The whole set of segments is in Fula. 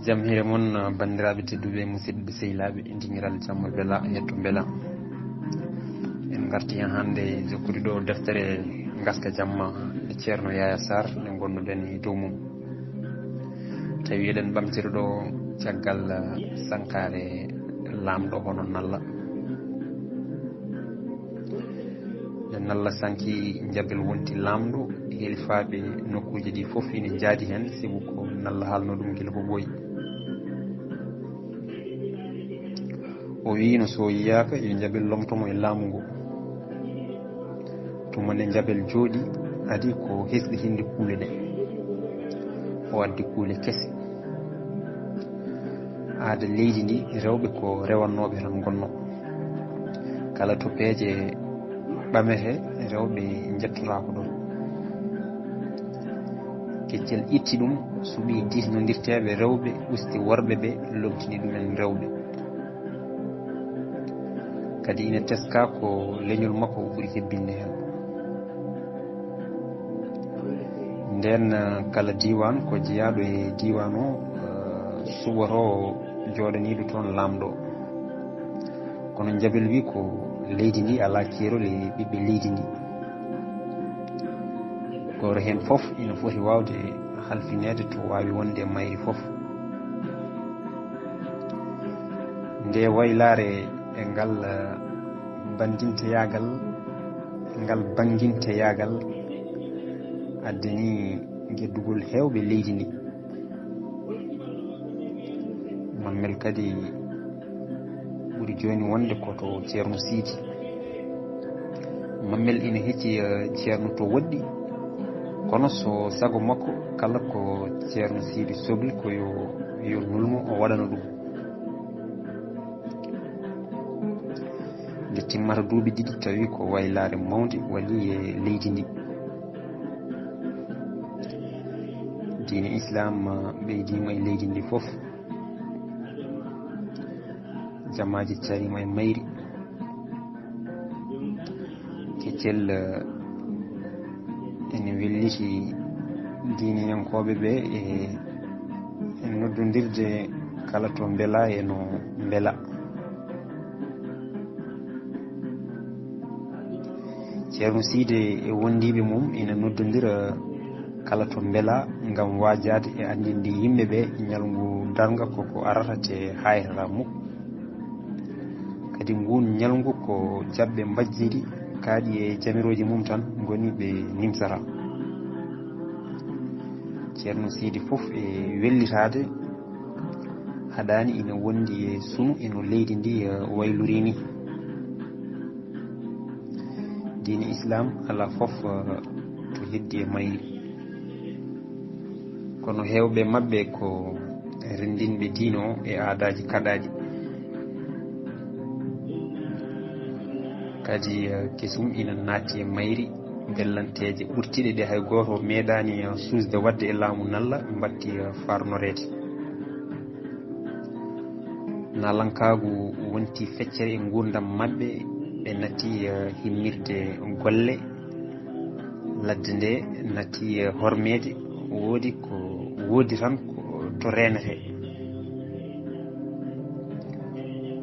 jam hire mon bandiraɓe tedduɓe musidɓe sehilaɓe dingiral jamma beela hetto beela en garti hen hande jokkude ɗo deftere gaska jamma e ceerno Yaya Sarr nde gonnuɗen e dow mum tawi eɗen ɓamtiri ɗo caggal sankare lamɗo hono Nalla nde Nalla sanki jabel wonti lamɗo helifaɓe nokkuji ɗi foof ine jaadi hen sibu ko Nalla haalno ɗum guila ko ɓooyi o wino so yiyaka yo jabel lomtomo e laamu ngu tumane jabel jooɗi adi ko hesɗi hindi kuule ɗe o addi kuule kese aada leydi ndi rewɓe ko rewannoɓe tan gonno kala topeje ɓamete rewɓe jettotako ɗon keccel itti ɗum suuɓi disnodirteɓe rewɓe usti worɓe ɓe lomtini ɗumen rewɓe kadi ina teska ko leñol makko o ɓuuri hebbinde hen nden kala diwan ko jeeyaɗo e diwan o suɓoto joɗaniɗo toon lamɗo kono jabel wi ko leydi ndi ala keerol e ɓiɓɓe leydi ndi goto hen foof ina foti wawde halfinede to wawi wonde mayri foof nde waylare e ngal banginteyagal addani gueddugol hewɓe leydi ndi mammel kadi ɓuuri joni wonde koto ceerno Sidy mammel ina hecci ceerno to woɗɗi kono so sago makko kala ko ceerno Sidy sohli ko yo nulmo o waɗana ɗum nde timmata duuɓi ɗiɗi tawi ko waylare mawde waɗi e leydi ndi diine islam ɓeydima e leydi ndi foof jamaji carima e mayri keccel ene welliti diiniyankoɓe ɓe e noddodirde kala to beela e no beela ceerno Sidy e wondiɓe mum ina noddodira kala to beela gam wajade e andinde yimɓeɓe ñalngu darga koko arata te hayrata mukko kadi ngun ñalngu ko jabɓe mbajjiri kaaɗi e jamiroji mum tan goni ɓe nimsata ceerno Sidy foof e wellitade haɗani ina wondi e sunu eno leydi ndi wayluri ni diine islam ala foof to heddi e mayri kono hewɓe mabɓe ko rendinɓe diine o e aadaji kaɗaɗi kadi kesum ina naatti e mayri bellanteje ɓurtiɗe ɗe hay goto meeɗani suusde wadde e laamu Nalla ɓe mbatti farnorede nalankagu wonti feccere e gurdam mabɓe ɓe natti himmirde golle ladde nde natti hormede woodi tan to renete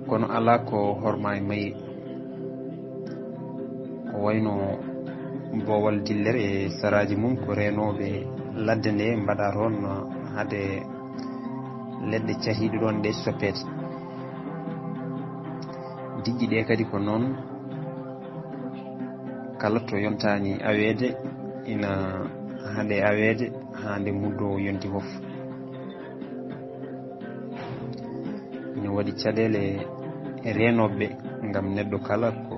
kono ala ko horma e mayri ko wayno bowal dillere e saraji mum ko renoɓe ladde nde mbaɗa toon haade leɗɗe cahiɗe ɗon ɗe soppede digƴi ɗe kadi ko noon kala to yontani awede ina haade awede hande muddo yonti foof ina waɗi caɗele e renoɓe gam neɗɗo kala ko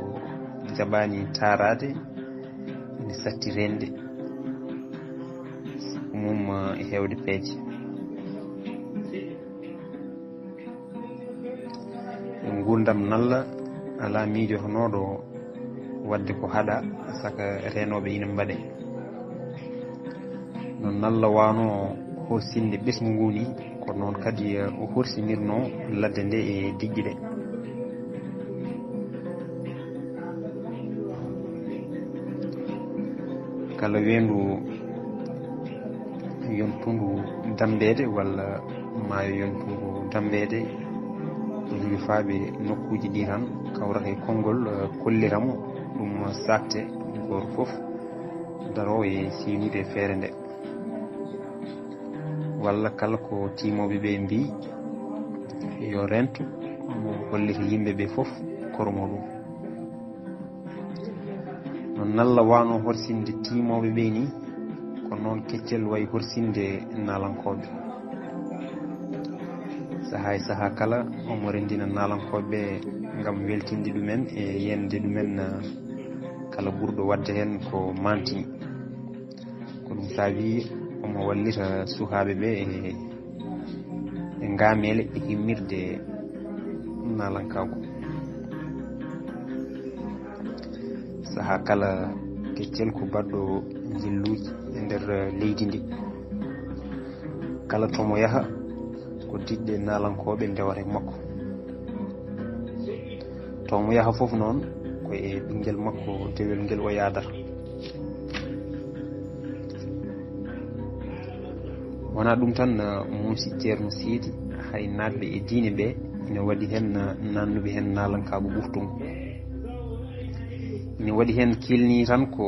jaɓani tarade ene satti rende mum e hewde peeje e gurdam Nalla ala miijotonoɗo wadde ko haɗa saka renoɓe ina mbaɗe no Nalla wano horsinde ɓesgu ngu ni ko noon kadi o horsinirno ladde nde e digƴi ɗe kala wendu yontundu dambede walla maayo yontundu dambede jogi faaɓe nokkuji ɗi tan kawrata e konngol kolliramo ɗum sakte goto foof darowo e siwnide feere nde walla kala ko timoɓe ɓe mbi yo rento mo hollita yimɓe ɓe foof kormo ɗum no nalla wano horsinde timoɓe ɓe ni ko noon keccel wayi horsinde nalankoɓe saaha e saaha kala omo rendina nalankoɓe gam weltinde ɗumen e yende ɗumen kala ɓurɗo wadde hen ko mantini ko ɗum saabi omo wallita sukaɓe ɓe e ngamele e himmirde nalankago saaha kala keccel ko baɗɗo jilluji e nder leydi ndi kala tomo yaaha ko diɗɗe nalankoɓe ndewata makko tomo yaaha foof noon ko e ɓinguel makko dewel ngel o yadata wona ɗum tan muusi ceerno Sidy hay natɓe e diine ɓe ina waɗi hen nannuɓe hen nalankago ɓuftungo ina waɗi hen kilni tan ko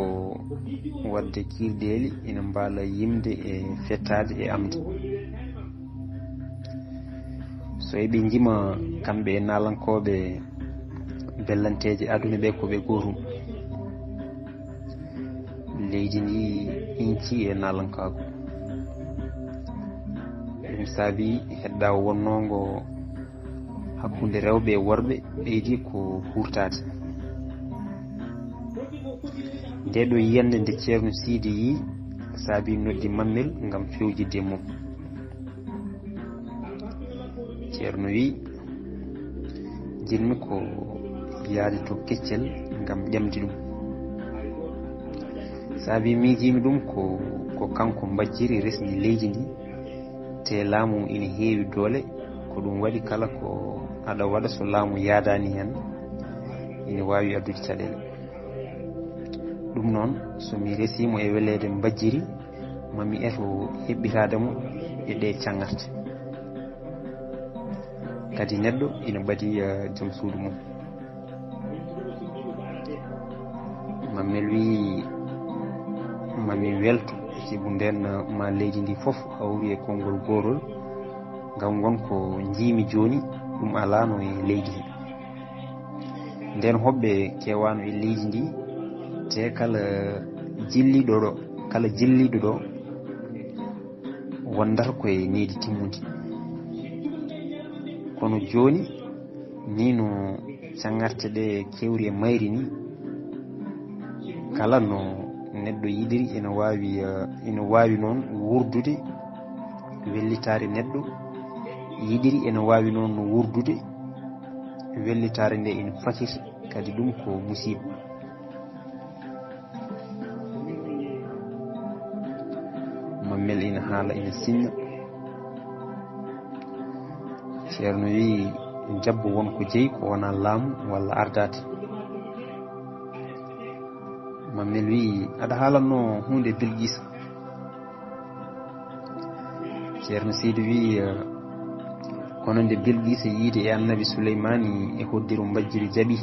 wadde kirɗeli ina mbaala yimde e fettade e amde so eɓe jima kamɓe e nalankoɓe bellanteje aduna ɓe koɓe gotum leydi ndi inci e nalankago ɗum saabi hedda wonnongo hakkude rewɓe e worɓe ɓeydi ko hurtade nde ɗo yiyande nde ceerno Sidy yi saabi noddi mammel gam fewjidde mum ceerno wi jinmi ko yaade to keccel gam ƴamdi ɗum saabi miijimi ɗum ko kanko mbajjiri resdi leydi ndi te laamu ina heewi doole ko ɗum waɗi kala ko aɗa waɗa so laamu yaadani hen ina wawi addude caɗele ɗum noon somi resimo e welede mbajjiri mami eto heɓɓitademo e ɗe cangarte kadi neɗɗo ina ɓaadi joom suudu mum mammel wi mami welto sibu nden ma leydi ndi foof hawri e konngol gorol ngam gonko jiimi joni ɗum alano e leydi he nden hoɓɓe kewano e leydi ndi te kala jilliɗo ɗo wondata koye needi timmude kono joni ni no cangarte ɗe kewri e mayri ni kala no neɗɗo yiɗiri ina wawi noon wurdude wellitare neɗɗo yiɗiri ina wawi noon wurdude wellitare nde ina fakita kadi ɗum ko musiba mammel ina haala ina sinna ceerno wi jabbo wonko jeeyi ko wona laamu walla ardade mammel wi aɗa haalanno hunde Bilguisa ceerno Sidy wi kono nde Bilguisa yiide e annabi Souleymani e hoddiru mbajjiri jaaɓi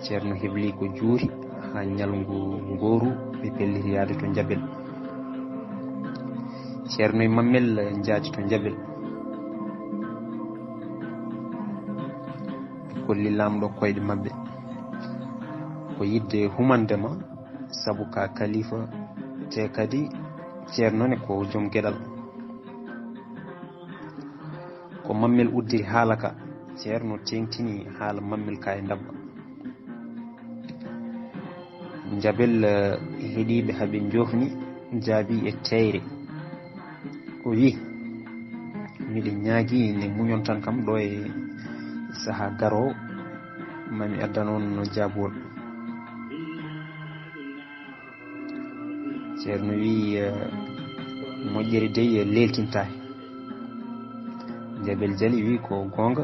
ceerno hebli ko juuri ha ñalngu gooru ɓe pelliti yaade to Jabel ceerno e mammel jaati to Jabel ɓe kolli lamɗo koyɗe mabɓe ko yidde humandema sabu ka kalifa te kadi ceerno ne ko joom gueɗal ko mammel uddiri haala ka ceerno tengtini haala mammel ka e dabba Jabel heeɗiɓe haaɓe jofni jaabi e teyre o wi miɗe ñaagui ne muñon tan kam ɗo e saaha garo mami adda noon no jaabuwol ceerno wi moƴƴere dey leltintaki Jabel jali wi ko gonga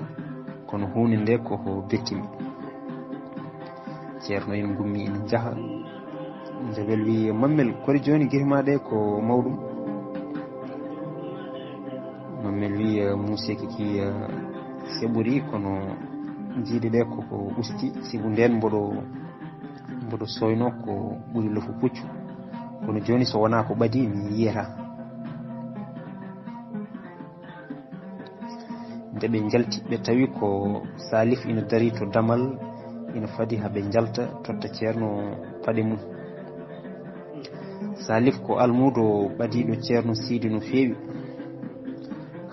kono hunde nde koko bettimi ceerno en gummi ina jaaha jabel wi mammel kori joni girmade ko mawdum. Mammel wi musiki ki seburi kono jiide de ko usti sibu nden mbodo soyno ko buri lofu puccu kono joni so wona ko badi mi yiyata. Nde ɓe jalti ɓe tawi ko Salif ina dari to damal ina fadi haɓe jalta totta ceerno paɗe mum. Salif ko almudo ɓadiɗo ceerno Sidi no feewi.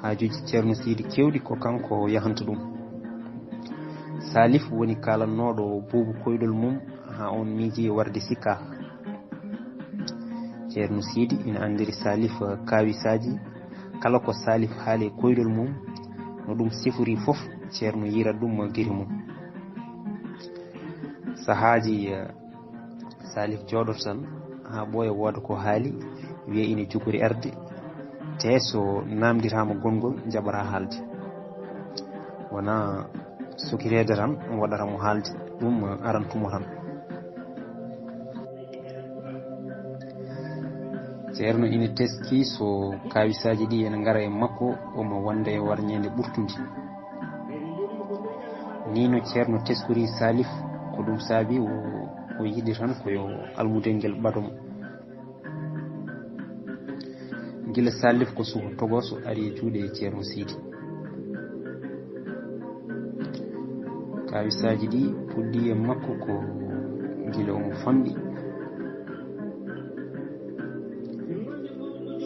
Haajuji ceerno Sidi kewɗi ko kanko yahanta ɗum. Salif woni kalannoɗo buubu koyɗol mum ha on miiji warde sikka. Ceerno Sidi ina andiri Salif kawisaji, kala ko Salif haali koyɗol mum no ɗum sifori fof ceerno yira ɗum giri mum. Sahaji Salif jooɗoto tan ha ɓooya wooda ko haali wiya ina jogori arde te so namdirama gongol jaɓata haalde, wona sokirede tan waɗata mo haalde ɗum arantumo tan. ceerno ina teski so kawisaji ɗi ene ngara e makko omo wonda e warñede ɓurtude. ni no ceerno teskori Salif ko ɗum saabi o yiɗi tan koyo almudel ngel ɓadomo. gila Salif ko suko togoso ari e juuɗe ceerno Sidi. kawisaji ɗi puɗɗi e makko ko gila omo famɗi.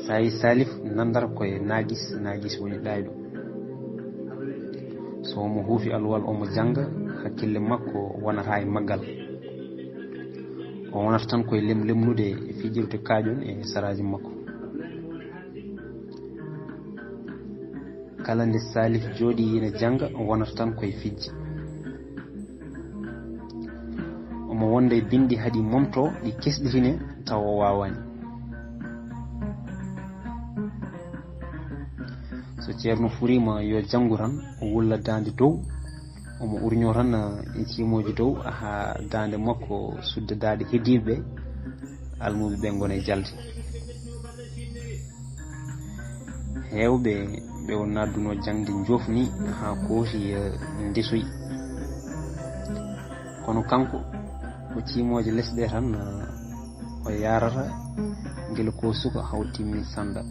sa yi Salif nandata koye nagis woni ɗayɗo. so omo huufi alwal omo janga hakkille makko wonata e maggal. o wonata tan koye lemnude e fijirde kaaƴon e saraji makko. kala nde Salif jooɗi ina janga wonata tan koye fijji. omo wonda e bindi haɗi momto ɗi kesɗitine taw o wawani. so ceerno furima yo janggu tan o wulla dande dow omo urño tan e cimoji dow ha dande makko sudde daade heddiɓe almuɓe ɓe gona e jalde. hewɓe ɓe o nadduno jangde jofni ha kooti ndesoyi, kono kanko o cimoje lesɗe tan o yarata guila ko suka haw timmi sanda.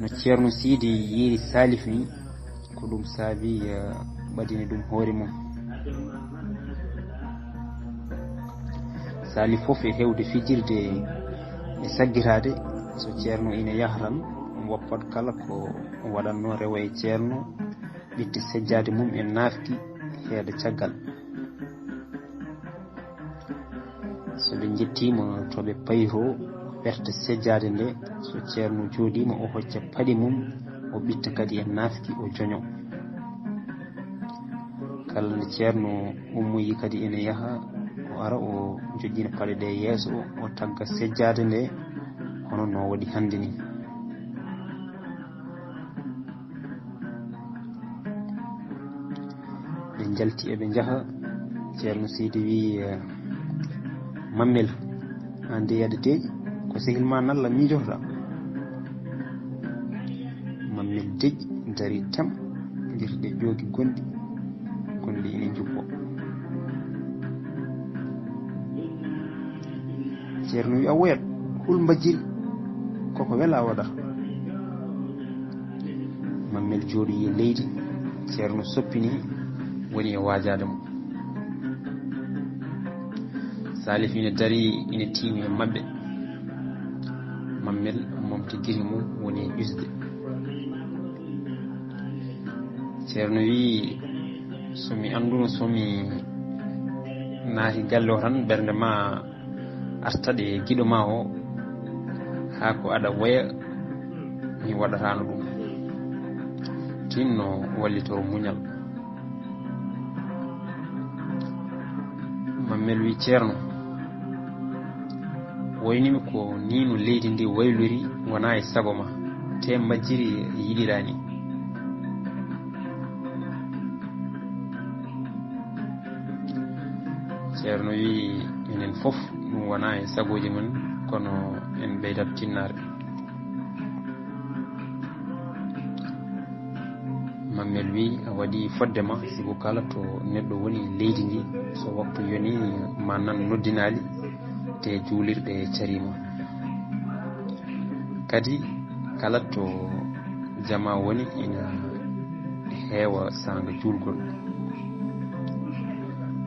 no ceerno Sidi yiiri Salif ni ko ɗum saabi ɓadini ɗum hoore mum. Salif fof e hewde fijirde e saggirade so ceerno ina yaha tan woppat kala ko waɗanno rewa e ceerno ɓitti sejjade mum e nafki heeda caggal. so ɓe jettima to ɓe payro ɓerta sejjade nde, so ceerno jooɗima o hocca paɗi mum o ɓitta kadi e nafki o joño. kala nde ceerno ummoyi kadi ene yaha o ara o joƴƴina paɗe ɗe yeeso o tagga sejjade nde hono no waɗi hande ni. ɓe jalti eɓe jaaha. ceerno Sidi wi mammel hande yaɗa deeƴi ko sehil ma nalla miijotoɗa. mammel deƴƴi dari tem guirɗe ƴoogi gonɗi ina juppo. ceerno wi a woyat hul mbajjiri koko wela waɗa. mammel jooɗi e leydi. ceerno soppini woni e wajade mo. Salif ina dari ina tiimi e mabɓe. mammel momti giri mum woni e usde. ceerno wi somi anduno somi naati galle o tan ɓernde ma artaɗe giɗo ma o ha ko aɗa waya mi waɗatano ɗum. tinno wallitoro muñal. mammel wi ceerno woynimi ko ni no leydi ndi waylori wona e sago ma te majjiri yiɗirani. ceerno wi enen fof ɗum wona e sagoji men kono en ɓeydat tinnare. Mammel wi a waɗi foddema sigo kala to neɗɗo woni leydi ndi so waktu yoni ma nan noddinali te juulirɗe carima. Kadi kala to jama woni ina heewa sanga juulgol.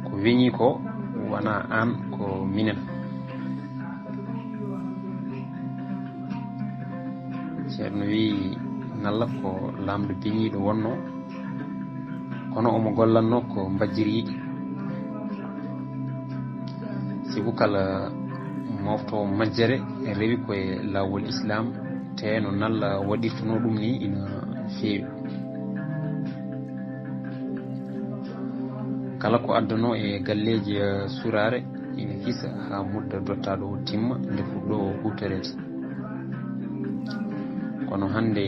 Ko weñi ko wona an ko minen. Ceerno wi nalla ko lamɗo beñiɗo wonno kono omo gollanno ko mbajjiri yiɗi. sigo kala mofto majjere rewi koye lawol islam te no nalla waɗirtuno ɗum ni ina feewi. kala ko addano e galleji surare ina hisa ha mudda dottaɗo o timma nde fuɗɗo hutorede. kono hande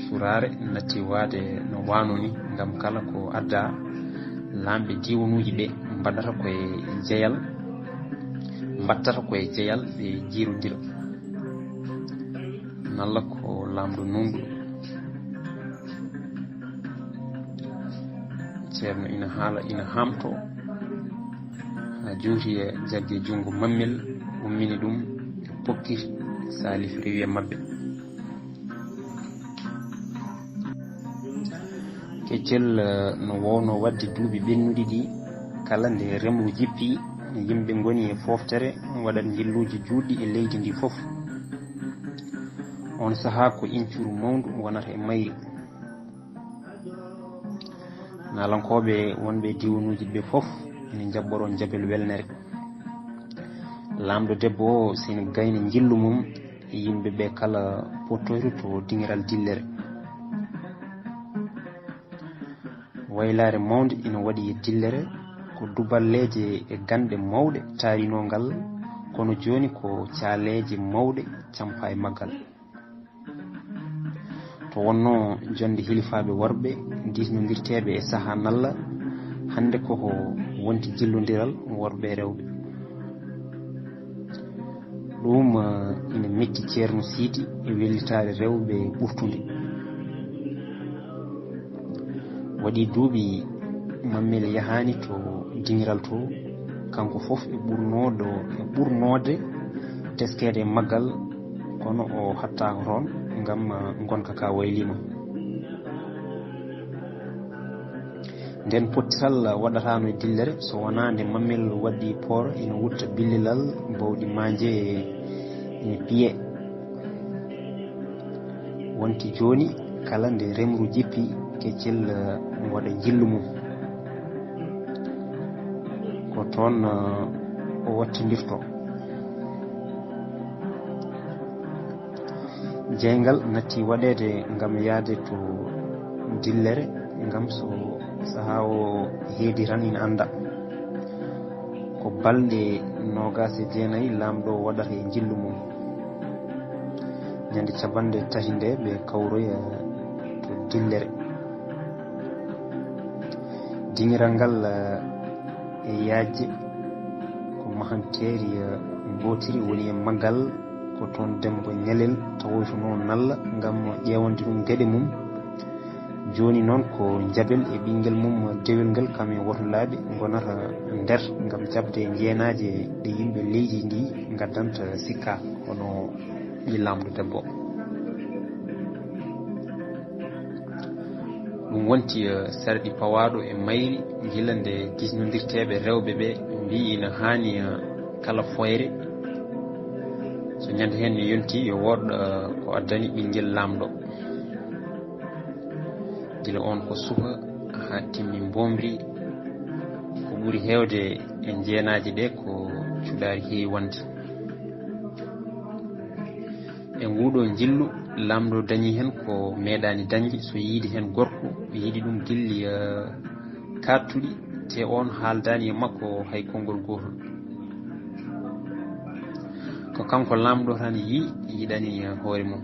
surare natti waade no wanoni ngam kala ko adda lamɓe diwanuji ɓe mbaɗata koye jeyal ɓe jirodira nalla ko lamɗo nundu. ceerno ina haala ina hamto ha juuti e jagge jungo mammel ummini ɗum e pokki salif rewi e mabɓe. keccel no wowno wadde duuɓi ɓennuɗi ɗi kala nde remru jippi yimɓe goni e foftere waɗat jilluji juɗɗi e leydi ndi fof. on saaha ko incuru mawndu wonata e mayri. nalankoɓe wonɓe diwanuji ɓe fof ene jaɓɓoro jabel welnere. lamɗo debbo o sina gayna jillu mum e yimɓe ɓe kala pottoyto to dingiral dillere. waylare mawde ina waɗi e dillere ko duballeje e ganɗe mawɗe taarino ngal kono joni ko caaleje mawɗe campa e maggal. to wonno jonde hilifaɓe worɓe disnodirteɓe e saaha nalla hande koko wonti jillodiral worɓe e rewɓe. ɗum ina metti ceerno siidi e wellitare rewɓe ɓurtude. waɗi duuɓi mammele yahani to dingiral to kanko fof e ɓurnode teskede e maggal kono o hattako toon ngam gonka ka waylima. nden pottiral waɗatano e dillere so wona nde mammel waɗɗi poor ina wutta billilal bawɗi manje ina piye. wonti joni kala nde remru jippi keccel waɗa jillu mum ko toon o wattindirto. jeygal natti waɗede ngam yaade to dillere ngam so saaha o heedi tan ina anda. ko balɗe 29 lamɗo waɗata e jillu mum. ñande caɓande tati nde ɓe kawroya to dillere. dingiral ngal e yajje ko mahanteri gotiri woni e maggal ko toon dembo ñalel tawoytuno nalla ngam ƴewande ɗum gueɗe mum. joni noon ko jabel e ɓinguel mum dewel ngel kam e woto laaɓe gonata nder ngam jabde jeenaje ɗe yimɓe leydi ndi gaddanta sikka hono ɗi lamɗo debbo. ɗum wonti sarɗi pawaɗo e mayri gila nde disnodirteɓe rewɓe ɓe mbi ina hani kala foyre so ñande hen yonti yo woɗɗo ko addani ɓinguel lamɗo. gila on ko suka ha timmi bombri ko ɓuuri hewde e jeenaji ɗe ko cuɗari heewi wonde. e nguɗo jillu lamɗo dañi hen ko meeɗani dañde so yiidi hen gorko yiiɗi ɗum gilli kattuɗi te on haaldani e makko hay konngol gotol. ko kanko lamɗo tan yiɗani hoore mum.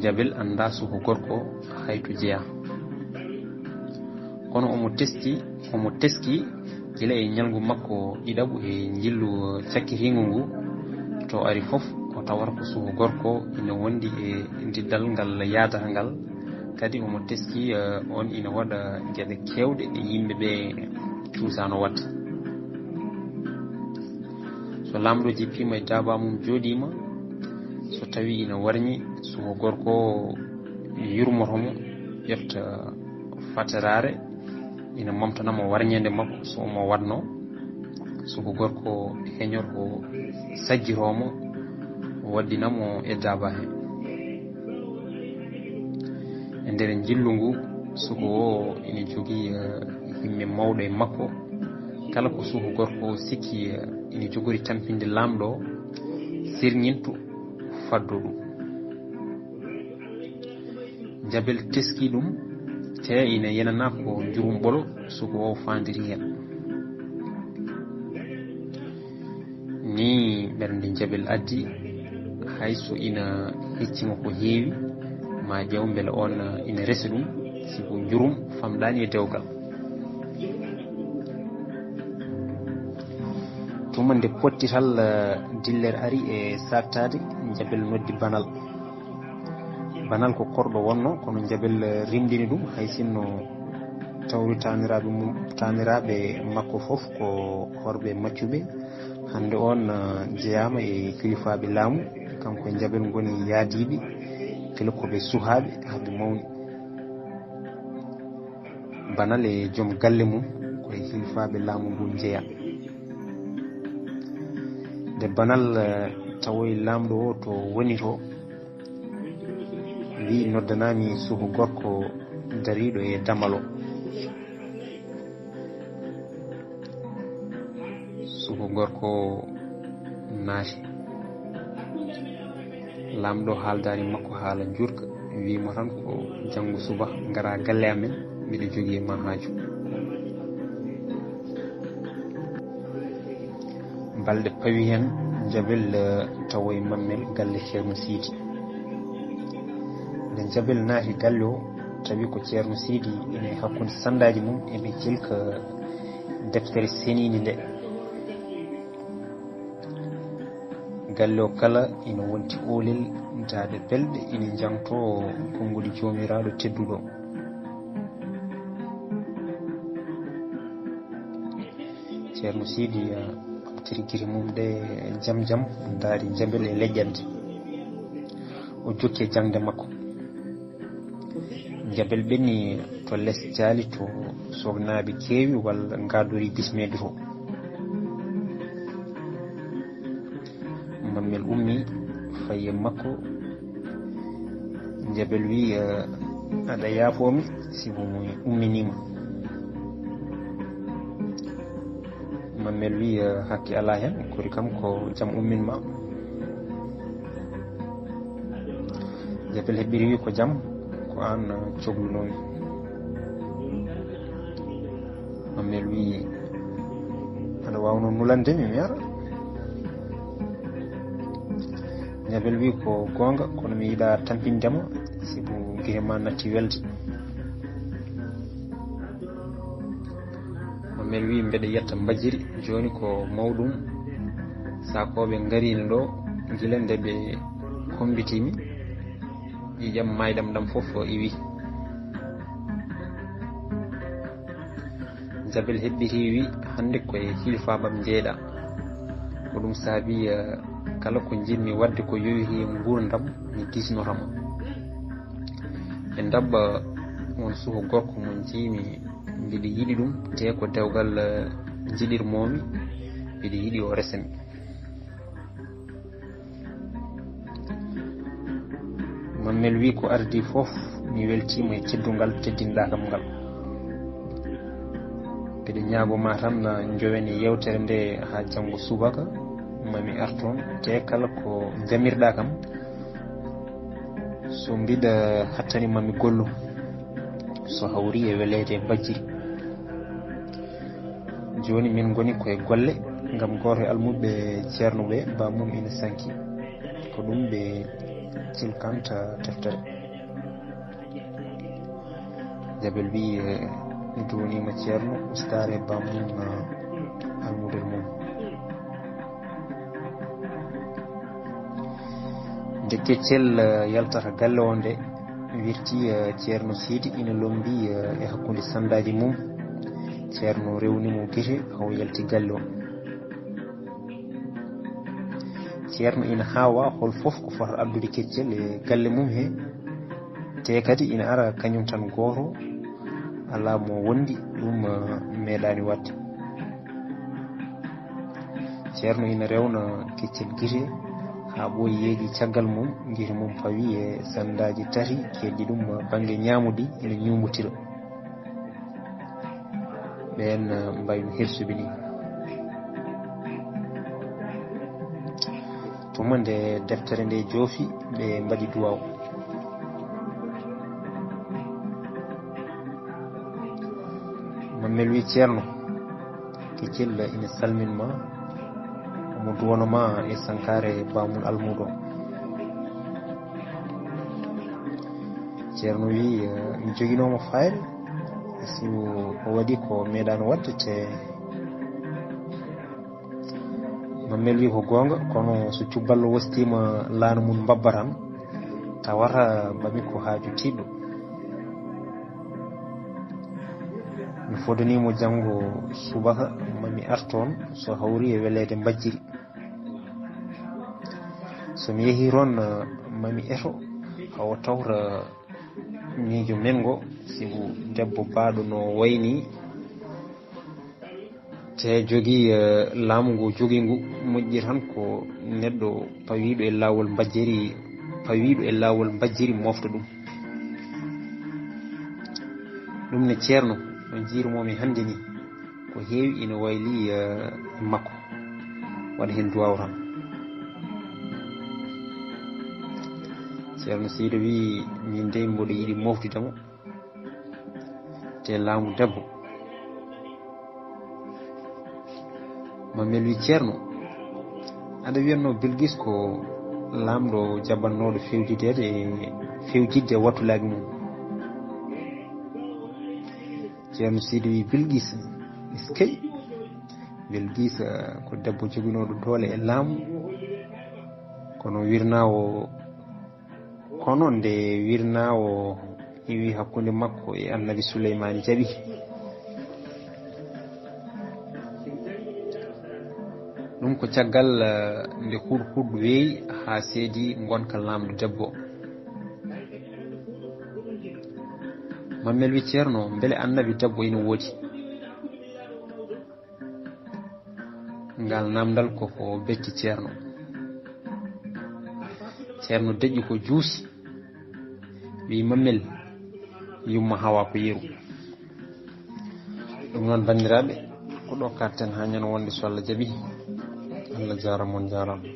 jabel anda suko gorko hayto jeeya. kono omo teski gila e ñalgu makko ɗiɗaɓu e jillu cakkitigu ngu to ari fof o tawata ko suhu gorko ina wondi e diddal ngal yadata ngal kadi omo teski on ina waɗa gueɗe kewɗe e yimɓeɓe cuusano wadde so lamɗo jippima e jaaba mum jooɗima so tawi ina warñi suhu gorko yurmotomo ƴetta faterare ina momtanamo warñede makko so omo watno suhu gorko heñoto sajjiromo waddinamo e daaba he e nder jillu ngu suhu o ina jogii yimɓe mawɗo e makko kala ko suhu gorko sikki ina jogori tampinde lamɗo sirñintu faddo ɗum jabel teski ɗum te ina yenana ko jurum ɓolo suhu o fandiri hen ni ɓernde jabel addi hayso ina heccima ko heewi ma ƴew beele on ina resa ɗum siko jurum famɗani e dewgal tuma nde pottital dillere ari e sattade jabel noddi banal ko korɗo wonno kono jabel rimdini ɗum hay sinno tawri taniraɓe makko foof ko horɓe maccuɓe hande on jeeyama e kilifaɓe laamu kanko e jabel goni yaadiɓe kala koɓe suhaɓe haaɓe mawni banal e joom galle mum koye kilifaɓe laamu ngu jeeya nde banal tawoye lamɗo o to woni to wi noddanami suhu gorko dariɗo e damalo suhu gorko naati lamɗo haaldani makko haala jurka wimo tan ko janggo suba gara galle amen mbiɗa jogui ma haaju balɗe pawi hen jabel tawoye mammel galle ceerno siidi nde jabel naati galle o tawi ko ceerno siidi ene hakkude sandaji mum eɓe cilka deftere senidi nde galle o kala ina wonti oolel daade belɗe ina jangto konngudi jomiraɗo tedduɗo ceerno siidi ɓamtiri guiri mum ɗe jam daari jabel e leƴƴande o jokki jangde makko jabel ɓenni to less jaali to sognaɓe keewi walla gadori bismede to mammel ummi faye makko jabel wi aɗa yaafomi siko umminima mammel wi hakke ala hen kori kam ko jaam umminma jabel heɓɓiri wi ko jaam ko an cohlunomi mammel wi aɗa wawno nulandemi mi ara jabel wi ko gonga kono mi yiiɗa tampindema sibu guirema natti welde mammel wi mbeɗa yetta mbajiri joni ko mawɗum sakoɓe garino ɗo guila nde ɓe kombitimi ƴiƴam maydam ɗam foof iwi jabel heɓɓiti wi hande koye hilfabam jeeɗa ko ɗum saabi kala ko jinmi wadde ko yowi e gurdam mi disnotama e dabba on suhu gorko mo jiimi mbiɗa yiɗi ɗum te ko dewgal jiɗirmomi mbiɗa yiɗi o resami mammel wi ko ardi foof mi weltima e teddungal teddinɗakam ngal mbiɗa ñaagoma tan jowen e yewtere nde ha janggo subaka mami arton te kala ko jamirɗa kam so mbiɗa hattani mami gollu so hawri e welede bajjiri joni min goni koye golle gam goto e almuɓe ceerno ɓe bamum ina sanki ko ɗum ɓe cilkanta deftere jabel wi donima ceerno ustare bamum almudel mum nde keccel yaltata galle o nde wirti ceerno Sidi ina lombi e hakkunde sandaji mum ceerno rewnimo guite haw yalti galle o ceerno ina hawa hol fof ko fota addude keccel e galle mum he te kadi ina ara kañum tan goto ala mo wondi ɗum meeɗani wadde ceerno ina rewna keccel guite ha ɓooyi yeeji caggal mum guite mum fawi e sandaji tati keddi ɗum banggue ñamudi ene ñumotira ɓen mbayno hersuɓe ni tuma nde deftere nde joofi ɓe mbaɗi duwaw mammel wi ceerno keccel ina salminma omo duwanoma e sankare bamum almudo ceerno wi mi joguinomo fayre si o waɗi ko meeɗano wadde te mammel wi ko gonga kono so cubballo wostima laana mum babbaran tawata mami ko haaju tiɗɗo mi fodanimo janggo subaka mami arton so hawri e welede mbajjiri somi yeehi toon mami eto hawo tawra miijo mengo sibu debbo baɗo no wayni te jogui laamu ngu jogui ngu moƴƴi tan ko neɗɗo pawiɗo e lawol mbajjiri mofta ɗum ne ceerno no jiirumomi hande ni ko heewi ina wayli makko waɗa hen duwaw tan ceerno Sidi wi min de mboɗo yiiɗi moftudemo te laamu debbo mammel wi ceerno aɗa wiyanno Bilguis ko lamɗo jaɓannoɗo fewjidde wattulaki mum ceerno Sidi wi Bilguis eskey Bilguis ko debbo joguinoɗo doole e laamu kono nde wirnawo iwi hakkunde makko e annabi Souleymane jaaɓi ɗum ko caggal nde huɗ weeyi ha seedi gonka lamɗo debbo mammel wi ceerno beele annabi debbo ina woodi ngal namdal koko becci ceerno deƴƴi ko juusi wi mammel yumma hawa ko yeru ɗum noon bandiraɓe ko ɗo katten ha ñande wonde so Allah jaaɓi Allah jarama on jarama